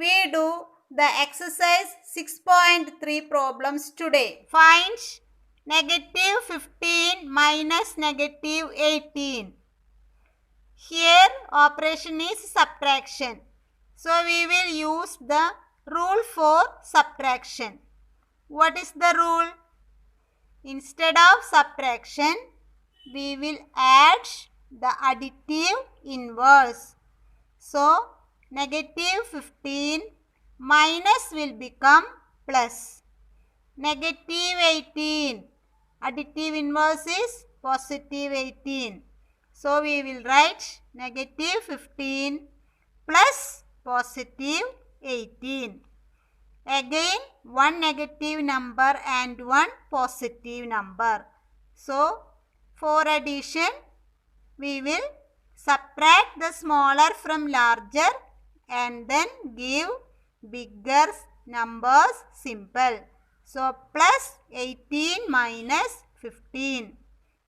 we do the exercise 6.3 problems today. Find negative 15 minus negative 18. Here operation is subtraction. So we will use the rule for subtraction. What is the rule? Instead of subtraction, we will add the additive inverse. So negative 15 minus will become plus. Negative 18. Additive inverse is positive 18. So we will write negative 15 plus positive 18. Again one negative number and one positive number. So for addition we will subtract the smaller from larger and then give bigger numbers simple. So plus 18 minus 15.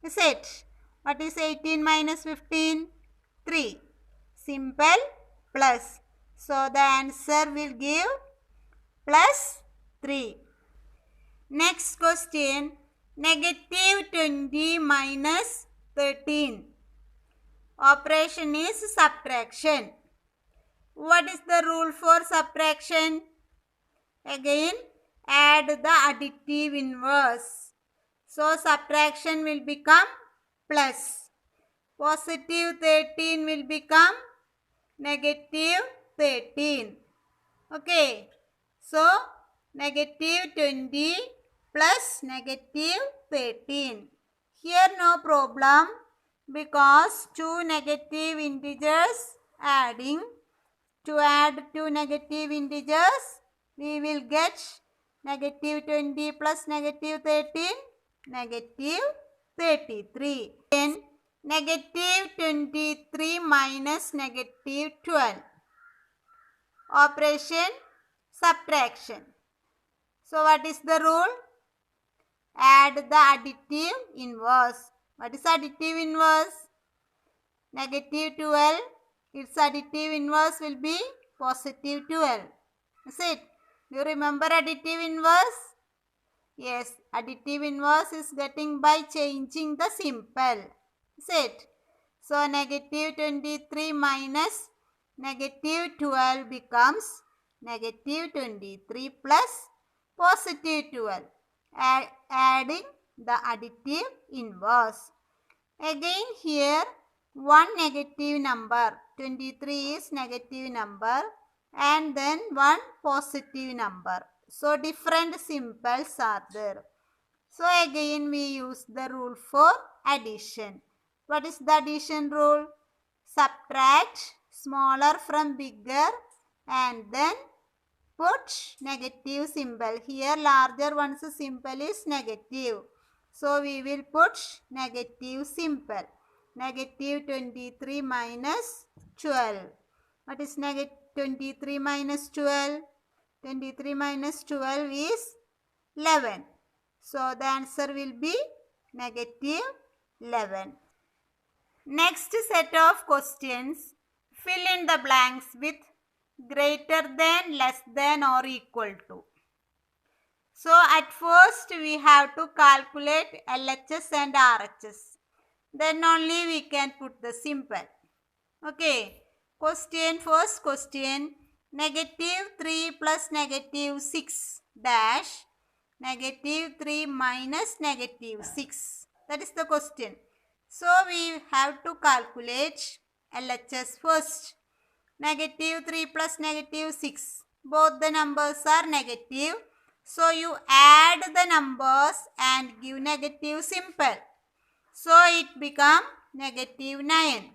Is it? What is 18 minus 15? 3. Simple plus. So the answer will give plus 3. Next question. Negative 20 minus 13. Operation is subtraction. What is the rule for subtraction? Again, add the additive inverse. So subtraction will become plus. Positive 13 will become negative 13. Okay. So negative 20 plus negative 13. Here no problem because two negative integers adding. To add two negative integers, we will get negative 20 plus negative 13, negative 33. Then negative 23 minus negative 12. Operation subtraction. So what is the rule? Add the additive inverse. What is additive inverse? Negative 12. Its additive inverse will be positive 12. Is it? Do you remember additive inverse? Yes, additive inverse is getting by changing the symbol. Is it? So negative 23 minus negative 12 becomes negative 23 plus positive 12. Adding the additive inverse. Again here one negative number. 23 is negative number and then one positive number. So different symbols are there. So again we use the rule for addition. What is the addition rule? Subtract smaller from bigger and then put negative symbol. Here larger one's symbol is negative. So we will put negative symbol. Negative 23 minus 12. What is negative 23 minus 12? 23 minus 12 is 11. So the answer will be negative 11. Next set of questions. Fill in the blanks with greater than, less than or equal to. So at first we have to calculate LHS and RHS. Then only we can put the symbol. Okay. First question. Negative 3 plus negative 6 dash negative 3 minus negative 6. That is the question. So we have to calculate LHS first. Negative 3 plus negative 6. Both the numbers are negative. So you add the numbers and give negative symbol. So it become negative 9.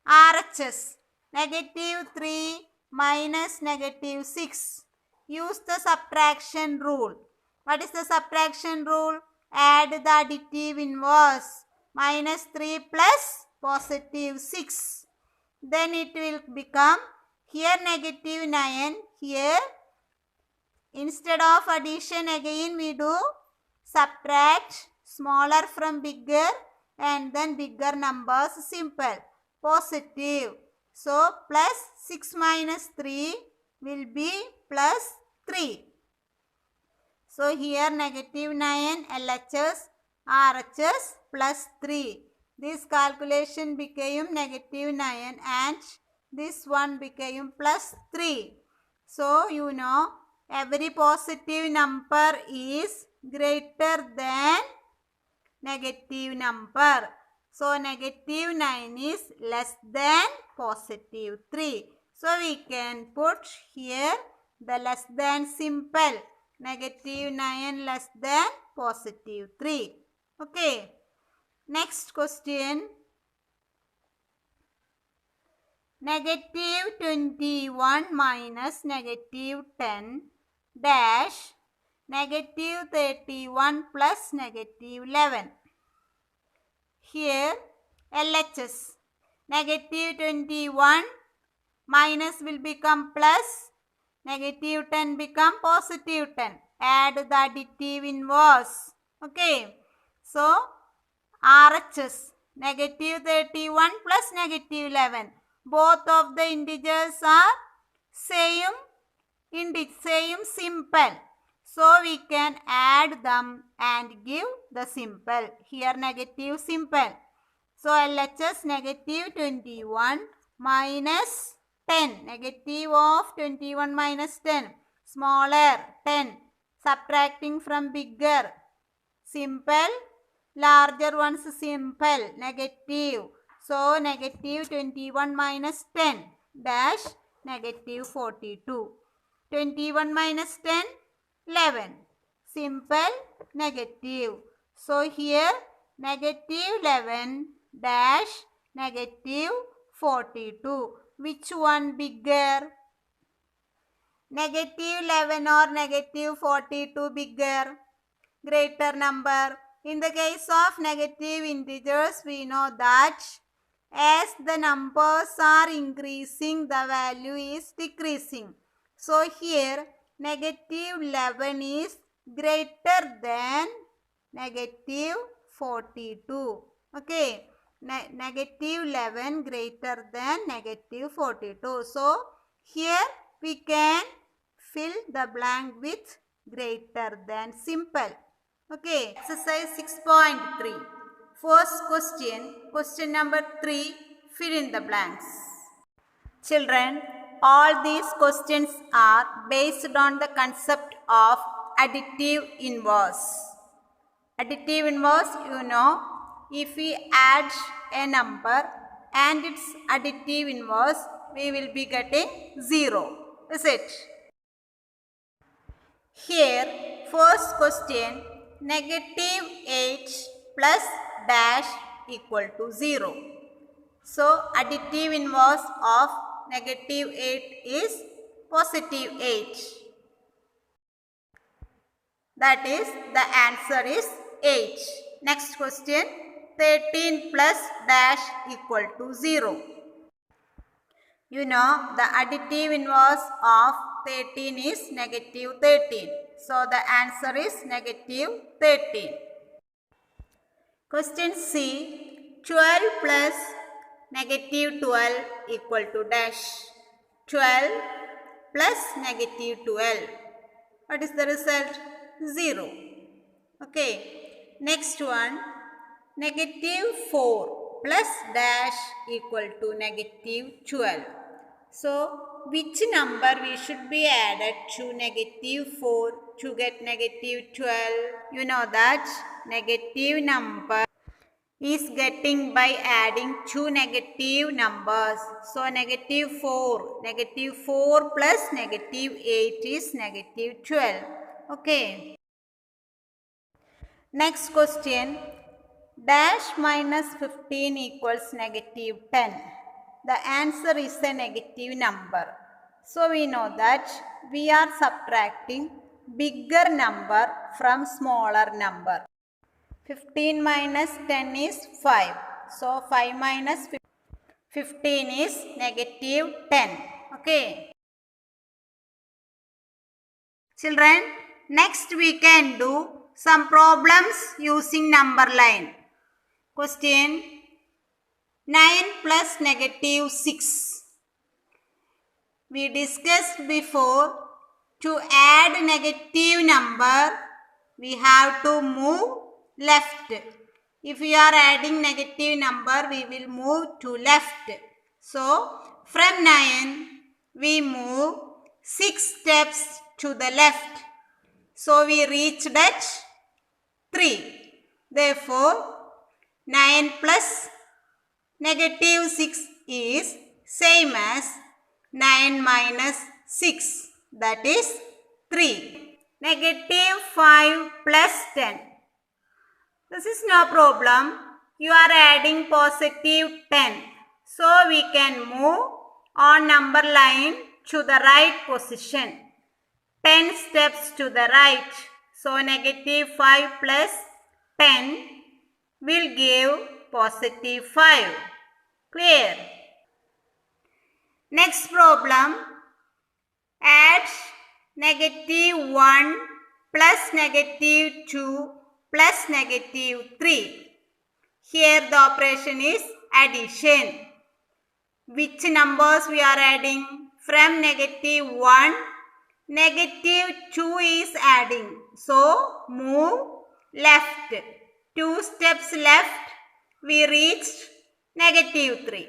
RHS. Negative 3 minus negative 6. Use the subtraction rule. What is the subtraction rule? Add the additive inverse. Minus 3 plus positive 6. Then it will become here negative 9. Here instead of addition again we do subtract smaller from bigger and then bigger numbers simple. Positive. So plus 6 minus 3 will be plus 3. So here negative 9 LHS RHS plus 3. This calculation became negative 9 and this one became plus 3. So you know every positive number is greater than negative number. So negative 9 is less than positive 3. So we can put here the less than symbol. Negative 9 less than positive 3. Okay. Next question. Negative 21 minus negative 10 dash negative 31 plus negative 11. Here LHS. Negative 21 minus will become plus. Negative 10 become positive 10. Add the additive inverse. Okay. So RHS. Negative 31 plus negative 11. Both of the integers are same symbol. So we can add them and give the symbol. Here negative symbol. So LHS negative 21 minus 10. Negative of 21 minus 10. Smaller 10. Subtracting from bigger. Simple. Larger ones simple. Negative. So negative 21 minus 10 dash negative 42. 21 minus 10, 11. Simple negative. So here negative 11 dash negative 42. Which one bigger? Negative 11 or negative 42 bigger? Greater number. In the case of negative integers, we know that as the numbers are increasing, the value is decreasing. So here negative 11 is greater than negative 42. Okay. Negative 11 greater than negative 42. So here we can fill the blank with greater than symbol. Okay. Exercise 6.3. First question number 3, fill in the blanks. Children, all these questions are based on the concept of additive inverse. Additive inverse, you know, if we add a number and its additive inverse, we will be getting 0. Is it? Here, first question, negative 8 plus dash equal to 0. So, additive inverse of negative 8 is positive 8. That is, the answer is 8. Next question, 13 plus dash equal to 0. You know, the additive inverse of 13 is negative 13. So, the answer is negative 13. Question C, 12 plus negative 12 equal to dash. 12 plus negative 12. What is the result? 0. Okay. Next one, negative 4 plus dash equal to negative 12. So, which number we should be added to negative 4 to get negative 12? You know that negative number is getting by adding two negative numbers. So, negative 4 plus negative 8 is negative 12. Okay. Next question, dash minus 15 equals negative 10. The answer is a negative number. So, we know that we are subtracting bigger number from smaller number. 15 minus 10 is 5. So, 5 minus 15 is negative 10. Okay. Children, next we can do some problems using number line. Question, 9 plus negative 6. we discussed before, to add negative number, we have to move left. If we are adding negative number, we will move to left. So, from 9, we move 6 steps to the left. So, we reached at 3. Therefore, 9 plus negative 6 is same as 9 minus 6, that is 3. Negative 5 plus 10. This is no problem. You are adding positive 10. So we can move on number line to the right position. 10 steps to the right. So negative 5 plus 10 will give positive 5. Clear? Next problem. Add negative 1 plus negative 2 plus negative 3. Here the operation is addition. Which numbers we are adding? From negative 1, negative 2 is adding. So move left. 2 steps left, we reached negative 3.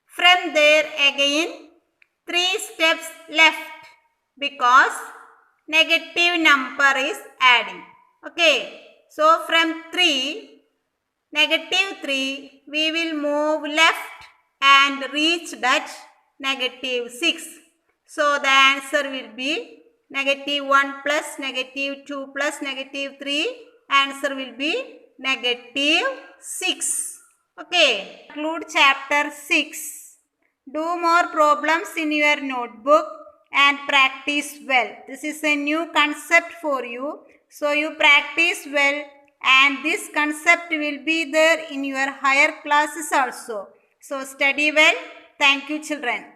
From there again 3 steps left, because negative number is adding. Okay. So from 3, negative 3, we will move left and reach that negative 6. So the answer will be negative 1 plus negative 2 plus negative 3. Answer will be negative 6. Okay. Conclude chapter 6. Do more problems in your notebook and practice well. This is a new concept for you. So you practice well, and this concept will be there in your higher classes also. So study well. Thank you, children.